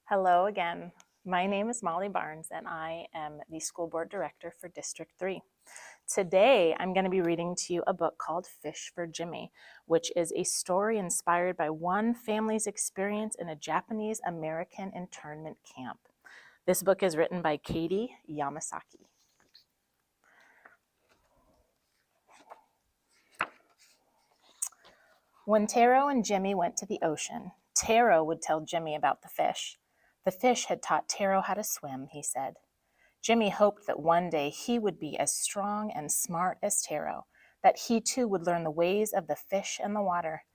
Hello again. My name is Molly Barnes, and I am the school board director for District 3. Today, I'm going to be reading to you a book called Fish for Jimmy, which is a story inspired by one family's experience in a Japanese-American internment camp. This book is written by Katie Yamasaki. When Taro and Jimmy went to the ocean, Taro would tell Jimmy about the fish. The fish had taught Taro how to swim, he said. Jimmy hoped that one day he would be as strong and smart as Taro, that he too would learn the ways of the fish and the water.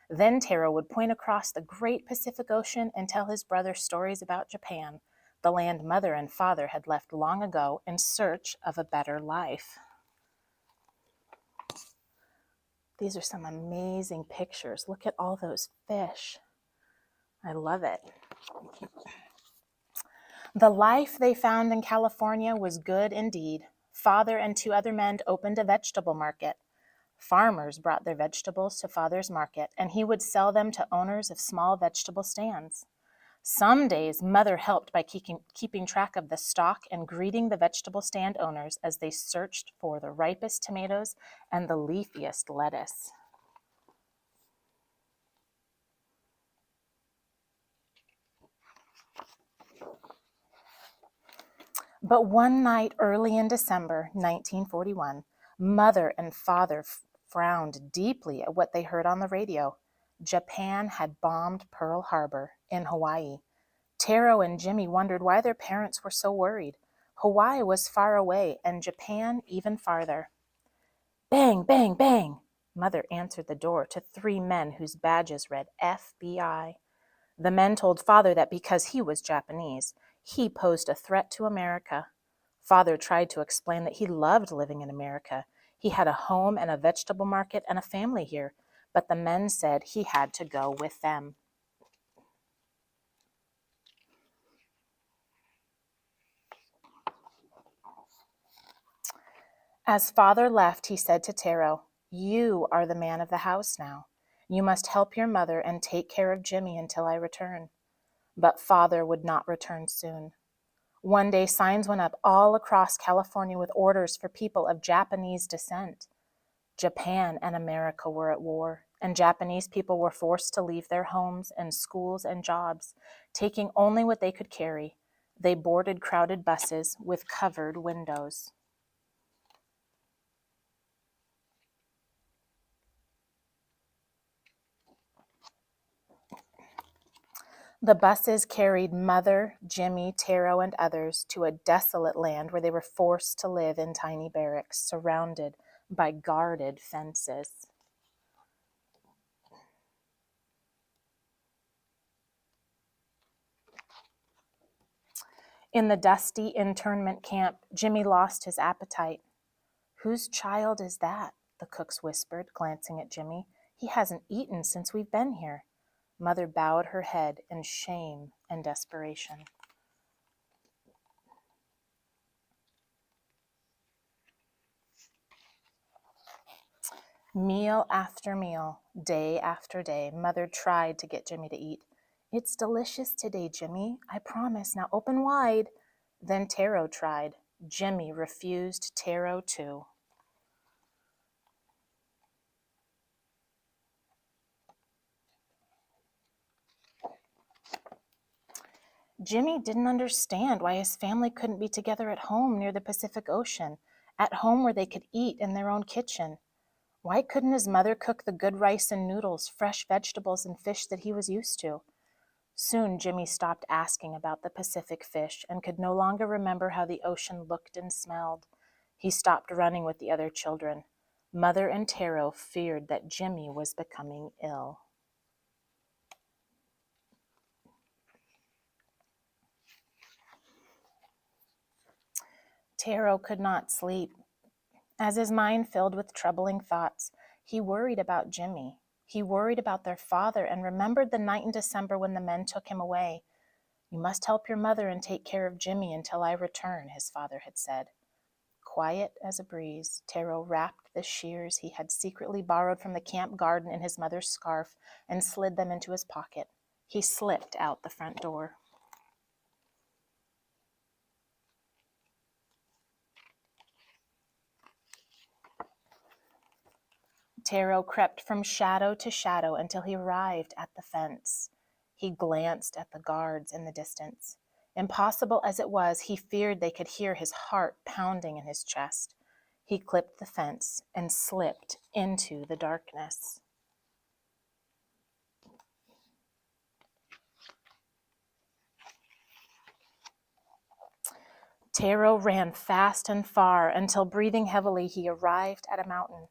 Then Taro would point across the great Pacific Ocean and tell his brother stories about Japan, the land mother and father had left long ago in search of a better life. These are some amazing pictures. Look at all those fish. I love it. The life they found in California was good indeed. Father and two other men opened a vegetable market. Farmers brought their vegetables to Father's market, and he would sell them to owners of small vegetable stands. Some days, Mother helped by keeping track of the stock and greeting the vegetable stand owners as they searched for the ripest tomatoes and the leafiest lettuce. But one night early in December 1941, Mother and Father frowned deeply at what they heard on the radio. Japan had bombed Pearl Harbor in Hawaii. Taro and Jimmy wondered why their parents were so worried. Hawaii was far away and Japan even farther. Bang, bang, bang! Mother answered the door to three men whose badges read FBI. The men told Father that because he was Japanese, he posed a threat to America. Father tried to explain that he loved living in America. He had a home and a vegetable market and a family here, but the men said he had to go with them. As Father left, he said to Taro, "You are the man of the house now. You must help your mother and take care of Jimmy until I return." But Father would not return soon. One day, signs went up all across California with orders for people of Japanese descent. Japan and America were at war, and Japanese people were forced to leave their homes and schools and jobs, taking only what they could carry. They boarded crowded buses with covered windows. The buses carried Mother, Jimmy, Taro, and others to a desolate land where they were forced to live in tiny barracks surrounded by guarded fences. In the dusty internment camp, Jimmy lost his appetite. "Whose child is that?" the cooks whispered, glancing at Jimmy. "He hasn't eaten since we've been here." Mother bowed her head in shame and desperation. Meal after meal, day after day, Mother tried to get Jimmy to eat. "It's delicious today, Jimmy. I promise. Now open wide." Then Taro tried. Jimmy refused Taro too. Jimmy didn't understand why his family couldn't be together at home near the Pacific Ocean, at home where they could eat in their own kitchen. Why couldn't his mother cook the good rice and noodles, fresh vegetables, and fish that he was used to? Soon Jimmy stopped asking about the Pacific fish and could no longer remember how the ocean looked and smelled. He stopped running with the other children. Mother and Taro feared that Jimmy was becoming ill. Taro could not sleep. As his mind filled with troubling thoughts, he worried about Jimmy. He worried about their father and remembered the night in December when the men took him away. "You must help your mother and take care of Jimmy until I return," his father had said. Quiet as a breeze, Taro wrapped the shears he had secretly borrowed from the camp garden in his mother's scarf and slid them into his pocket. He slipped out the front door. Taro crept from shadow to shadow until he arrived at the fence. He glanced at the guards in the distance. Impossible as it was, he feared they could hear his heart pounding in his chest. He clipped the fence and slipped into the darkness. Taro ran fast and far until, breathing heavily, he arrived at a mountain.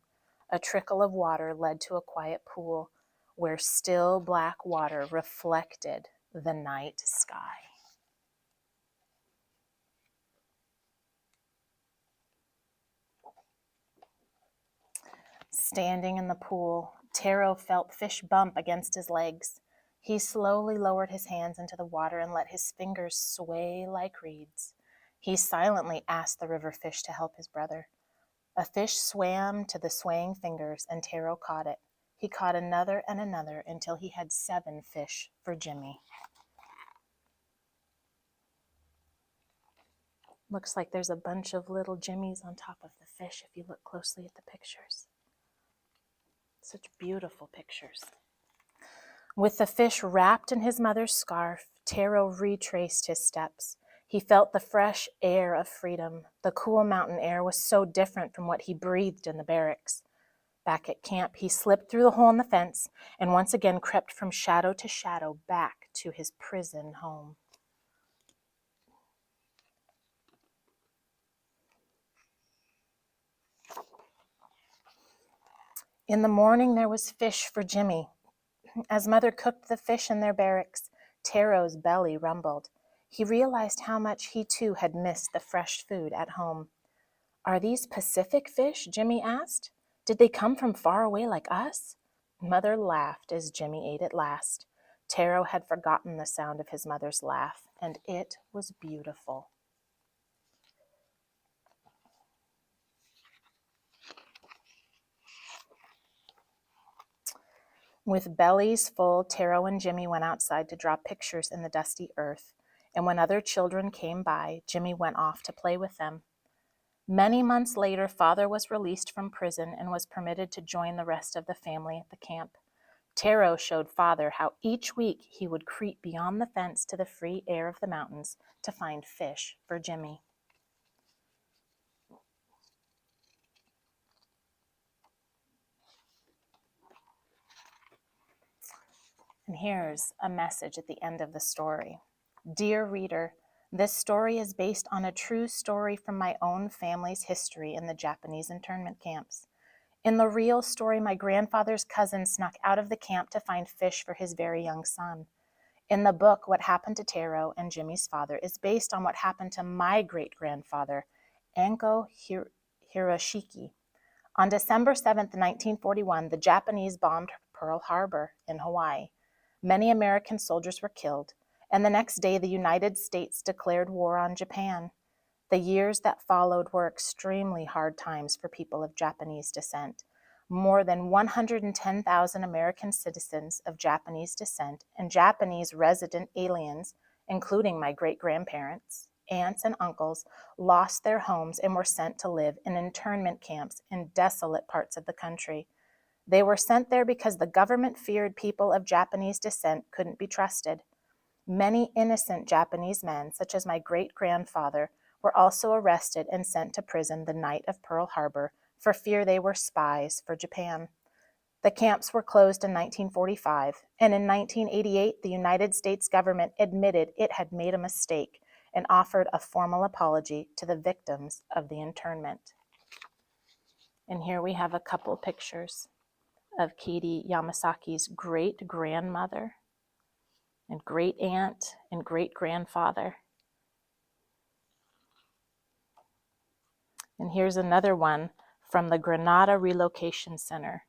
A trickle of water led to a quiet pool where still black water reflected the night sky. Standing in the pool, Taro felt fish bump against his legs. He slowly lowered his hands into the water and let his fingers sway like reeds. He silently asked the river fish to help his brother. A fish swam to the swaying fingers, and Taro caught it. He caught another and another until he had 7 fish for Jimmy. Looks like there's a bunch of little Jimmies on top of the fish if you look closely at the pictures. Such beautiful pictures. With the fish wrapped in his mother's scarf, Taro retraced his steps. He felt the fresh air of freedom. The cool mountain air was so different from what he breathed in the barracks. Back at camp, he slipped through the hole in the fence and once again crept from shadow to shadow back to his prison home. In the morning, there was fish for Jimmy. As Mother cooked the fish in their barracks, Taro's belly rumbled. He realized how much he too had missed the fresh food at home. "Are these Pacific fish?" Jimmy asked. "Did they come from far away like us?" Mother laughed as Jimmy ate at last. Taro had forgotten the sound of his mother's laugh, and it was beautiful. With bellies full, Taro and Jimmy went outside to draw pictures in the dusty earth, and when other children came by, Jimmy went off to play with them. Many months later, Father was released from prison and was permitted to join the rest of the family at the camp. Taro showed Father how each week he would creep beyond the fence to the free air of the mountains to find fish for Jimmy. And here's a message at the end of the story. Dear reader, this story is based on a true story from my own family's history in the Japanese internment camps. In the real story, my grandfather's cousin snuck out of the camp to find fish for his very young son. In the book, what happened to Taro and Jimmy's father is based on what happened to my great-grandfather, Anko Hiroshiki. On December 7, 1941, the Japanese bombed Pearl Harbor in Hawaii. Many American soldiers were killed, and the next day the United States declared war on Japan. The years that followed were extremely hard times for people of Japanese descent. More than 110,000 American citizens of Japanese descent and Japanese resident aliens, including my great-grandparents, aunts, and uncles, lost their homes and were sent to live in internment camps in desolate parts of the country. They were sent there because the government feared people of Japanese descent couldn't be trusted. Many innocent Japanese men, such as my great-grandfather, were also arrested and sent to prison the night of Pearl Harbor for fear they were spies for Japan. The camps were closed in 1945, and in 1988, the United States government admitted it had made a mistake and offered a formal apology to the victims of the internment. And here we have a couple pictures of Katie Yamasaki's great-grandmother and great-aunt and great-grandfather. And here's another one from the Granada Relocation Center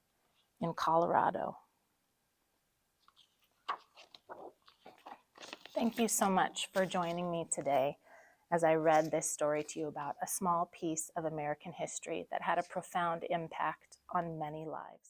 in Colorado. Thank you so much for joining me today as I read this story to you about a small piece of American history that had a profound impact on many lives.